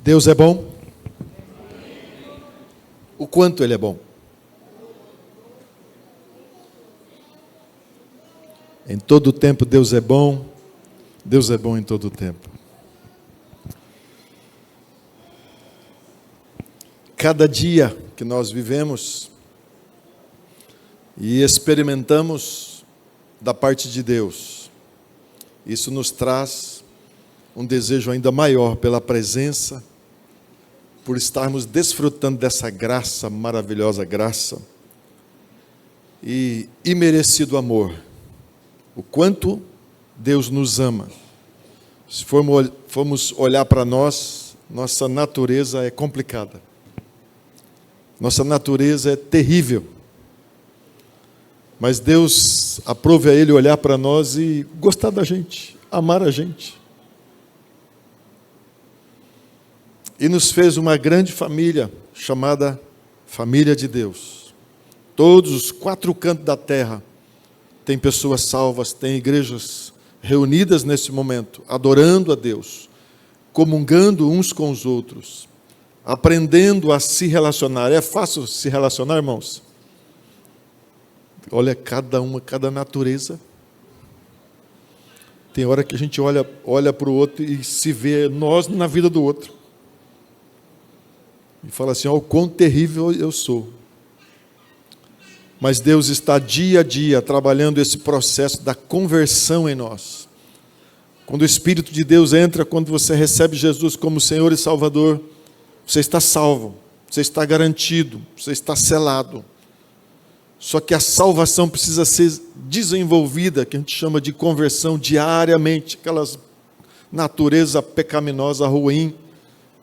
Deus é bom? O quanto Ele é bom? Em todo o tempo Deus é bom em todo o tempo. Cada dia que nós vivemos e experimentamos da parte de Deus, isso nos traz um desejo ainda maior pela presença, por estarmos desfrutando dessa graça, maravilhosa graça, e imerecido amor. O quanto Deus nos ama. Se formos olhar para nós, nossa natureza é complicada. Nossa natureza é terrível. Mas Deus aprove a Ele olhar para nós e gostar da gente, amar a gente. E nos fez uma grande família, chamada Família de Deus. Todos os 4 cantos da terra tem pessoas salvas, tem igrejas reunidas nesse momento, adorando a Deus, comungando uns com os outros, aprendendo a se relacionar. É fácil se relacionar, irmãos? Olha cada natureza. Tem hora que a gente olha para o outro e se vê nós na vida do outro. E fala assim, ó, o quão terrível eu sou. Mas Deus está dia a dia trabalhando esse processo da conversão em nós. Quando o Espírito de Deus entra, quando você recebe Jesus como Senhor e Salvador, você está salvo, você está garantido, você está selado. Só que a salvação precisa ser desenvolvida, que a gente chama de conversão diariamente, aquelas natureza pecaminosa, ruim,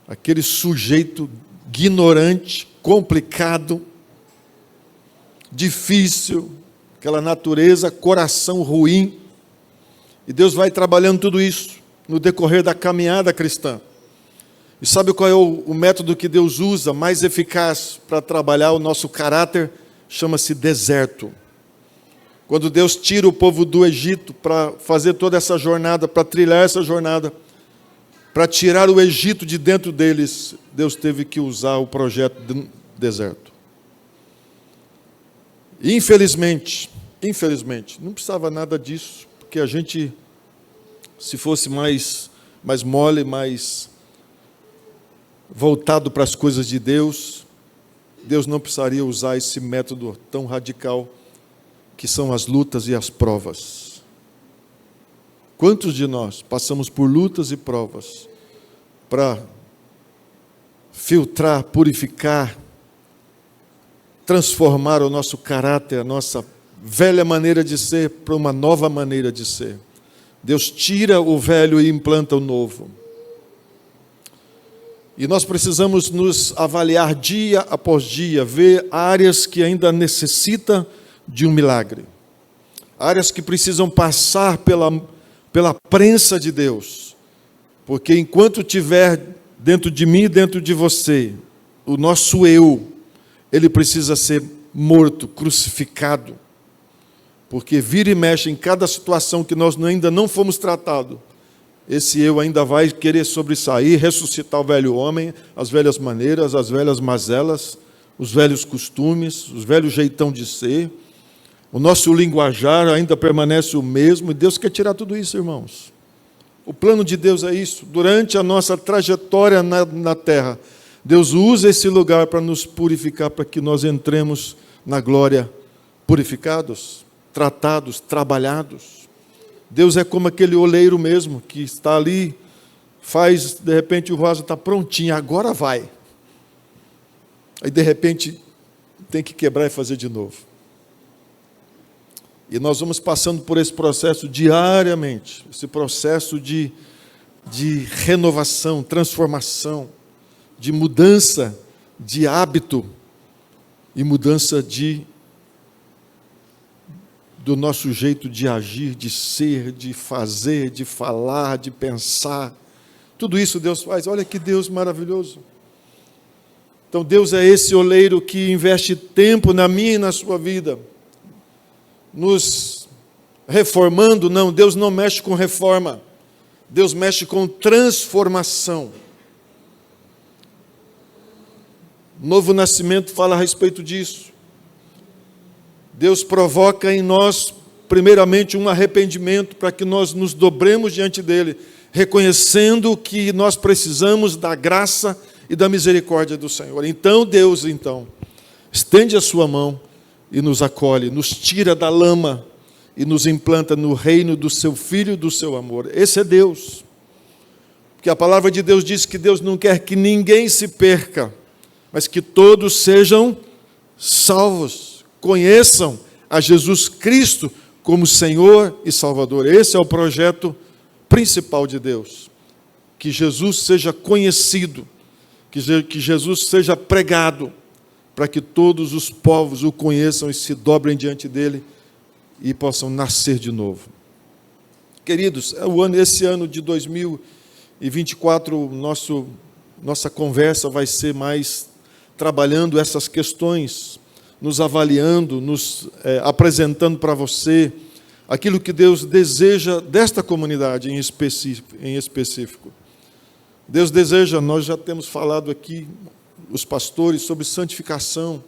aquele sujeito ignorante, complicado, difícil, aquela natureza, coração ruim. E Deus vai trabalhando tudo isso no decorrer da caminhada cristã. E sabe qual é o método que Deus usa mais eficaz para trabalhar o nosso caráter? Chama-se deserto. Quando Deus tira o povo do Egito para fazer toda essa jornada, para trilhar essa jornada, para tirar o Egito de dentro deles, Deus teve que usar o projeto do deserto. Infelizmente, não precisava nada disso, porque a gente, se fosse mais mole, mais voltado para as coisas de Deus, Deus não precisaria usar esse método tão radical, que são as lutas e as provas. Quantos de nós passamos por lutas e provas para filtrar, purificar, transformar o nosso caráter, a nossa velha maneira de ser para uma nova maneira de ser. Deus tira o velho e implanta o novo. E nós precisamos nos avaliar dia após dia, ver áreas que ainda necessitam de um milagre. Áreas que precisam passar pela prensa de Deus. Porque enquanto tiver dentro de mim e dentro de você, o nosso eu, ele precisa ser morto, crucificado. Porque vira e mexe em cada situação que nós ainda não fomos tratados, esse eu ainda vai querer sobressair, ressuscitar o velho homem, as velhas maneiras, as velhas mazelas, os velhos costumes, os velhos jeitão de ser. O nosso linguajar ainda permanece o mesmo, e Deus quer tirar tudo isso, irmãos. O plano de Deus é isso. Durante a nossa trajetória na terra, Deus usa esse lugar para nos purificar, para que nós entremos na glória purificados, tratados, trabalhados. Deus é como aquele oleiro mesmo, que está ali, faz, de repente o vaso está prontinho, agora vai. Aí de repente tem que quebrar e fazer de novo. E nós vamos passando por esse processo diariamente, esse processo de renovação, transformação, de mudança de hábito e mudança do nosso jeito de agir, de ser, de fazer, de falar, de pensar. Tudo isso Deus faz. Olha que Deus maravilhoso. Então Deus é esse oleiro que investe tempo na minha e na sua vida, nos reformando. Não, Deus não mexe com reforma, Deus mexe com transformação. Novo nascimento fala a respeito disso. Deus provoca em nós, primeiramente, um arrependimento para que nós nos dobremos diante dele, reconhecendo que nós precisamos da graça e da misericórdia do Senhor. Então Deus, estende a sua mão e nos acolhe, nos tira da lama e nos implanta no reino do seu Filho e do seu amor. Esse é Deus. Porque a palavra de Deus diz que Deus não quer que ninguém se perca, mas que todos sejam salvos, conheçam a Jesus Cristo como Senhor e Salvador. Esse é o projeto principal de Deus. Que Jesus seja conhecido, que Jesus seja pregado, para que todos os povos o conheçam e se dobrem diante dele e possam nascer de novo. Queridos, esse ano de 2024, nossa conversa vai ser mais trabalhando essas questões, nos avaliando, nos apresentando para você aquilo que Deus deseja desta comunidade em específico. Deus deseja, nós já temos falado aqui, os pastores, sobre santificação,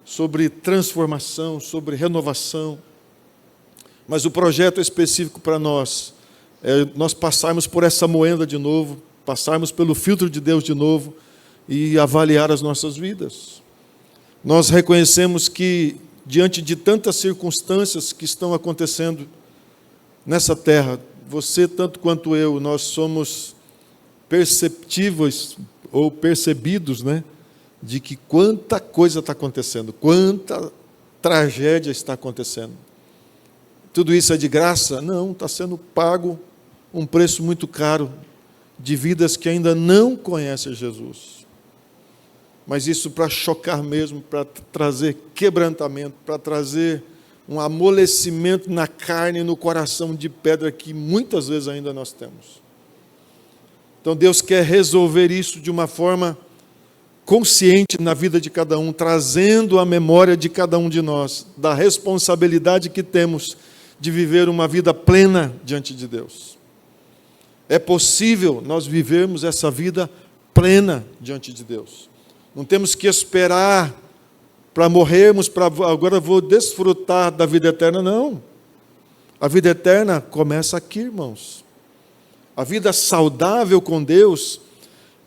sobre transformação, sobre renovação, mas o projeto específico para nós é nós passarmos por essa moenda de novo, passarmos pelo filtro de Deus de novo e avaliar as nossas vidas. Nós reconhecemos que, diante de tantas circunstâncias que estão acontecendo nessa terra, você, tanto quanto eu, nós somos perceptíveis ou percebidos, de que quanta coisa está acontecendo, quanta tragédia está acontecendo. Tudo isso é de graça? Não, está sendo pago um preço muito caro de vidas que ainda não conhecem Jesus. Mas isso para chocar mesmo, para trazer quebrantamento, para trazer um amolecimento na carne e no coração de pedra que muitas vezes ainda nós temos. Então Deus quer resolver isso de uma forma consciente na vida de cada um, trazendo a memória de cada um de nós, da responsabilidade que temos de viver uma vida plena diante de Deus. É possível nós vivermos essa vida plena diante de Deus. Não temos que esperar para morrermos, para agora vou desfrutar da vida eterna, não. A vida eterna começa aqui, irmãos. A vida saudável com Deus,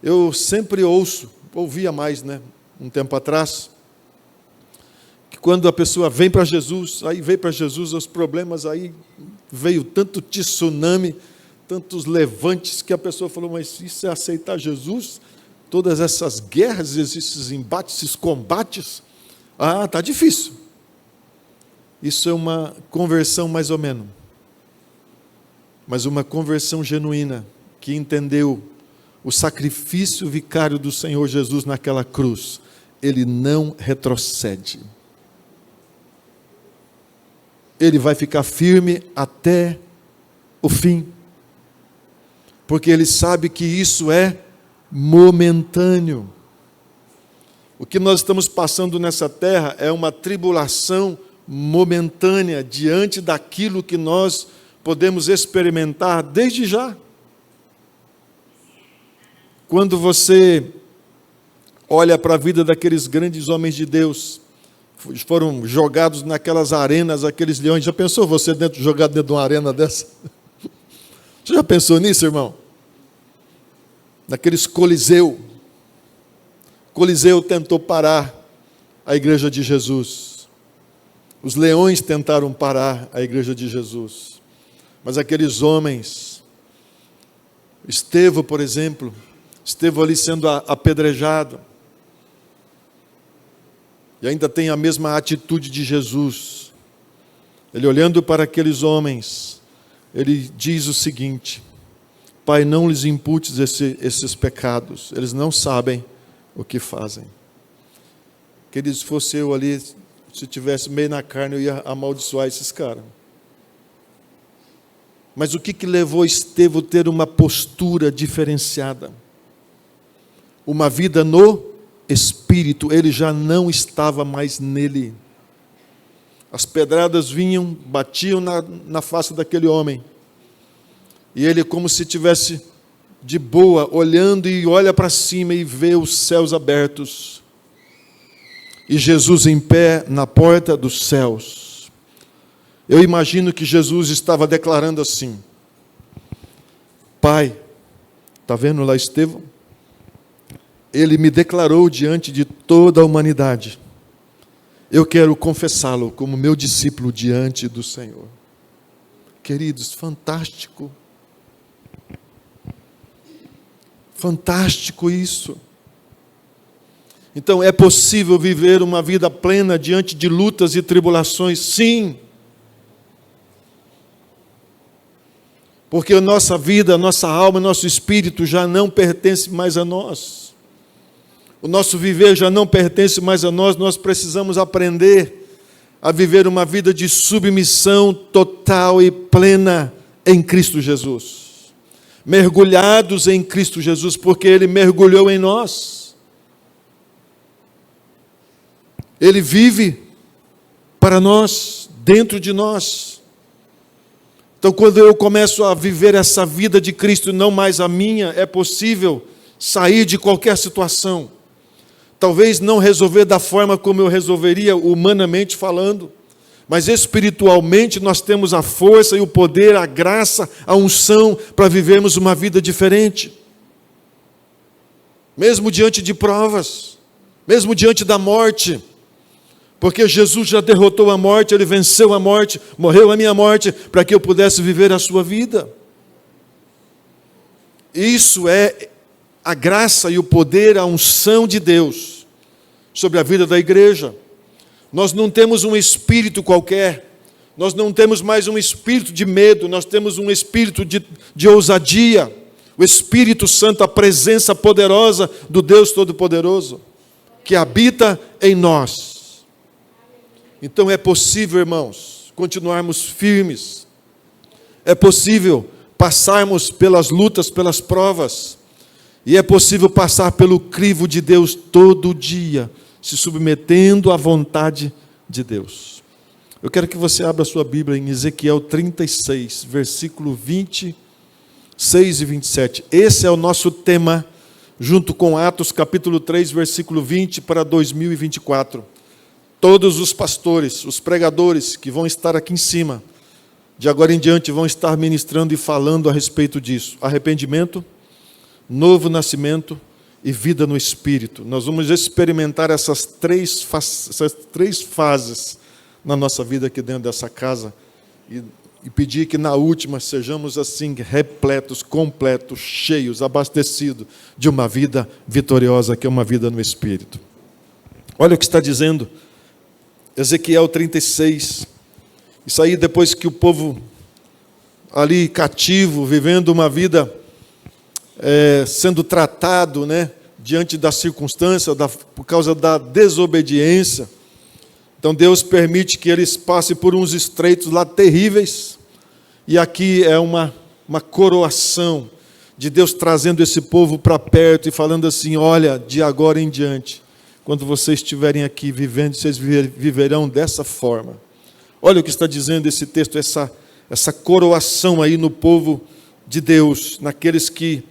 eu sempre ouvia mais, um tempo atrás, que quando a pessoa vem para Jesus, os problemas, aí veio tanto tsunami, tantos levantes, que a pessoa falou, mas isso é aceitar Jesus? Todas essas guerras, esses embates, esses combates, está difícil. Isso é uma conversão mais ou menos, mas uma conversão genuína, que entendeu o sacrifício vicário do Senhor Jesus naquela cruz. Ele não retrocede. Ele vai ficar firme até o fim, porque ele sabe que isso é momentâneo. O que nós estamos passando nessa terra é uma tribulação momentânea diante daquilo que nós podemos experimentar desde já. Quando você olha para a vida daqueles grandes homens de Deus, foram jogados naquelas arenas, aqueles leões, já pensou você jogado dentro de uma arena dessa? Você já pensou nisso, irmão? Naqueles Coliseu. Coliseu tentou parar a igreja de Jesus. Os leões tentaram parar a igreja de Jesus. Mas aqueles homens, Estevão, por exemplo, Estevão ali sendo apedrejado, e ainda tem a mesma atitude de Jesus. Ele olhando para aqueles homens, ele diz o seguinte: Pai, não lhes imputes esses pecados, eles não sabem o que fazem. Queridos, se fosse eu ali, se tivesse meio na carne, eu ia amaldiçoar esses caras. Mas o que levou Estevão a ter uma postura diferenciada? Uma vida no Espírito, ele já não estava mais nele. As pedradas vinham, batiam na face daquele homem, e ele, como se tivesse de boa, olhando, e olha para cima e vê os céus abertos, e Jesus em pé na porta dos céus. Eu imagino que Jesus estava declarando assim: Pai, está vendo lá Estevão? Ele me declarou diante de toda a humanidade. Eu quero confessá-lo como meu discípulo diante do Senhor. Queridos, fantástico. Fantástico isso. Então, é possível viver uma vida plena diante de lutas e tribulações? Sim. Porque a nossa vida, a nossa alma, nosso espírito já não pertence mais a nós. O nosso viver já não pertence mais a nós. Nós precisamos aprender a viver uma vida de submissão total e plena em Cristo Jesus. Mergulhados em Cristo Jesus, porque Ele mergulhou em nós. Ele vive para nós, dentro de nós. Então, quando eu começo a viver essa vida de Cristo, não mais a minha, é possível sair de qualquer situação. Talvez não resolver da forma como eu resolveria, humanamente falando, mas espiritualmente nós temos a força e o poder, a graça, a unção para vivermos uma vida diferente. Mesmo diante de provas, mesmo diante da morte, porque Jesus já derrotou a morte, Ele venceu a morte, morreu a minha morte, para que eu pudesse viver a sua vida. Isso é a graça e o poder, a unção de Deus sobre a vida da igreja. Nós não temos um espírito qualquer, nós não temos mais um espírito de medo, nós temos um espírito de ousadia, o Espírito Santo, a presença poderosa do Deus Todo-Poderoso, que habita em nós. Então é possível, irmãos, continuarmos firmes, é possível passarmos pelas lutas, pelas provas, e é possível passar pelo crivo de Deus todo dia, se submetendo à vontade de Deus. Eu quero que você abra a sua Bíblia em Ezequiel 36, versículo 26 e 27. Esse é o nosso tema, junto com Atos capítulo 3, versículo 20 para 2024. Todos os pastores, os pregadores que vão estar aqui em cima, de agora em diante vão estar ministrando e falando a respeito disso. Arrependimento, novo nascimento e vida no Espírito. Nós vamos experimentar essas três fases na nossa vida aqui dentro dessa casa e pedir que na última sejamos assim repletos, completos, cheios, abastecidos de uma vida vitoriosa, que é uma vida no Espírito. Olha o que está dizendo Ezequiel 36. Isso aí depois que o povo ali cativo, vivendo uma vida sendo tratado, diante da circunstância, por causa da desobediência. Então Deus permite que eles passem por uns estreitos lá terríveis, e aqui é uma coroação de Deus trazendo esse povo para perto e falando assim: olha, de agora em diante, quando vocês estiverem aqui vivendo, vocês viverão dessa forma. Olha o que está dizendo esse texto, essa coroação aí no povo de Deus, naqueles que,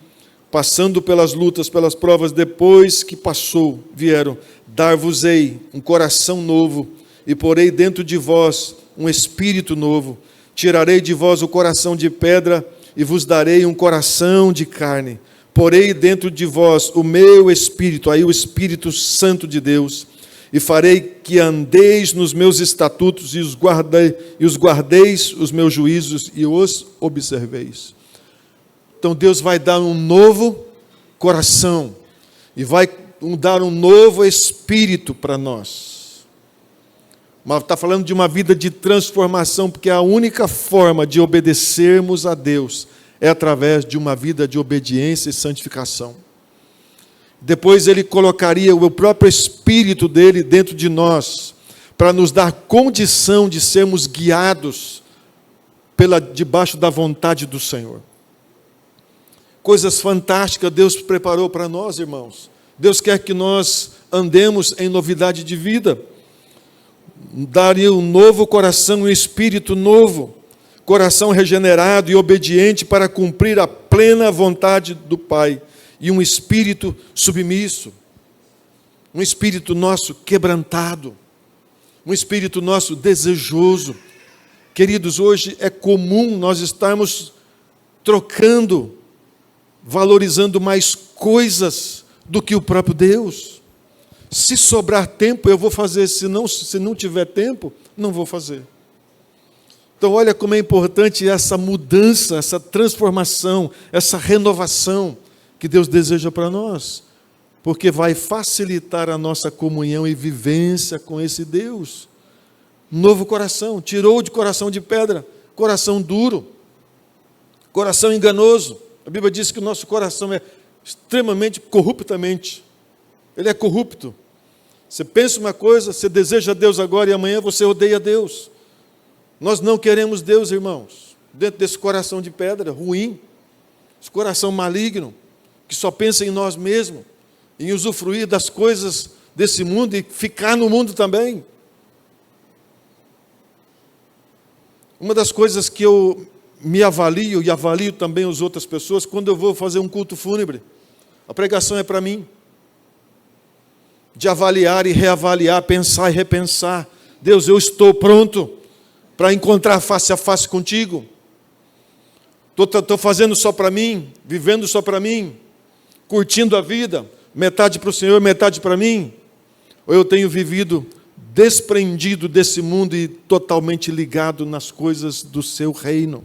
passando pelas lutas, pelas provas, depois que passou, vieram: dar-vos-ei um coração novo, e porei dentro de vós um espírito novo. Tirarei de vós o coração de pedra, e vos darei um coração de carne. Porei dentro de vós o meu Espírito, aí o Espírito Santo de Deus, e farei que andeis nos meus estatutos, e os guardeis os meus juízos, e os observeis. Então Deus vai dar um novo coração, e vai dar um novo espírito para nós. Mas está falando de uma vida de transformação, porque a única forma de obedecermos a Deus é através de uma vida de obediência e santificação. Depois Ele colocaria o próprio Espírito dEle dentro de nós, para nos dar condição de sermos guiados debaixo da vontade do Senhor. Coisas fantásticas Deus preparou para nós, irmãos. Deus quer que nós andemos em novidade de vida. Daria um novo coração, um espírito novo, coração regenerado e obediente para cumprir a plena vontade do Pai, e um espírito submisso. um espírito nosso quebrantado, um espírito nosso desejoso. Queridos, hoje é comum nós estarmos trocando, valorizando mais coisas do que o próprio Deus. Se sobrar tempo, eu vou fazer, se não tiver tempo, não vou fazer. Então, olha como é importante essa mudança, essa transformação, essa renovação que Deus deseja para nós, porque vai facilitar a nossa comunhão e vivência com esse Deus. Novo coração, tirou de coração de pedra, coração duro, coração enganoso. A Bíblia diz que o nosso coração é extremamente corruptamente, ele é corrupto. Você pensa uma coisa, você deseja Deus agora e amanhã você odeia Deus. Nós não queremos Deus, irmãos, dentro desse coração de pedra, ruim, esse coração maligno, que só pensa em nós mesmos, em usufruir das coisas desse mundo e ficar no mundo também. Uma das coisas que eu me avalio e avalio também as outras pessoas, quando eu vou fazer um culto fúnebre, a pregação é para mim, de avaliar e reavaliar, pensar e repensar. Deus, eu estou pronto para encontrar face a face contigo? Estou fazendo só para mim, vivendo só para mim, curtindo a vida, metade para o Senhor, metade para mim? Ou eu tenho vivido desprendido desse mundo e totalmente ligado nas coisas do seu reino?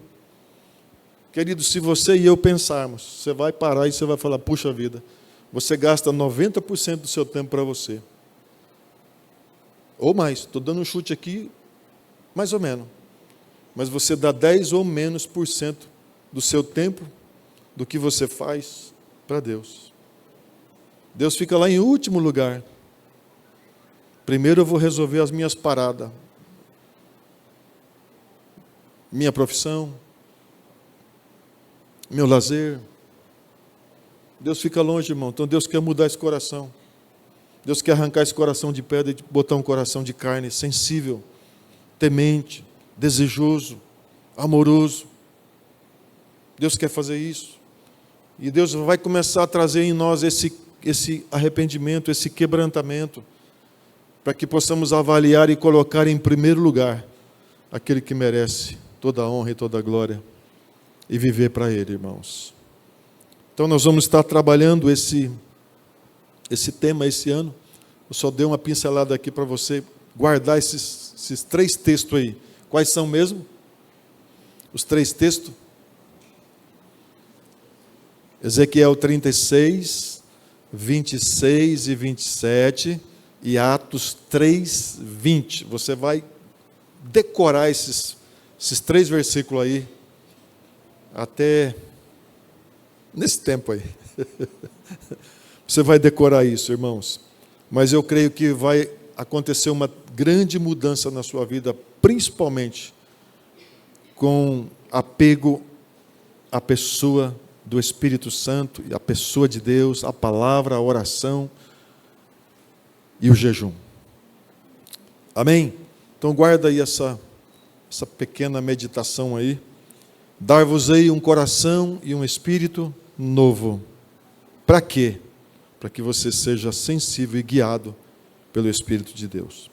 Querido, se você e eu pensarmos, você vai parar e você vai falar, puxa vida, você gasta 90% do seu tempo para você. Ou mais, estou dando um chute aqui, mais ou menos. Mas você dá 10 ou menos por cento do seu tempo, do que você faz para Deus. Deus fica lá em último lugar. Primeiro eu vou resolver as minhas paradas. Minha profissão, meu lazer. Deus fica longe, irmão. Então Deus quer mudar esse coração. Deus quer arrancar esse coração de pedra e botar um coração de carne, sensível, temente, desejoso, amoroso. Deus quer fazer isso. E Deus vai começar a trazer em nós esse arrependimento, esse quebrantamento, para que possamos avaliar e colocar em primeiro lugar aquele que merece toda a honra e toda a glória e viver para Ele, irmãos. Então nós vamos estar trabalhando esse tema esse ano. Eu só dei uma pincelada aqui para você guardar esses 3 textos aí. Quais são mesmo? Os 3 textos? Ezequiel 36, 26 e 27 e Atos 3, 20. Você vai decorar esses 3 versículos aí até nesse tempo aí. Você vai decorar isso, irmãos. Mas eu creio que vai acontecer uma grande mudança na sua vida, principalmente com apego à pessoa do Espírito Santo, e à pessoa de Deus, a palavra, a oração e o jejum. Amém? Então guarda aí essa pequena meditação aí. Dar-vos-ei um coração e um espírito novo. Para quê? Para que você seja sensível e guiado pelo Espírito de Deus.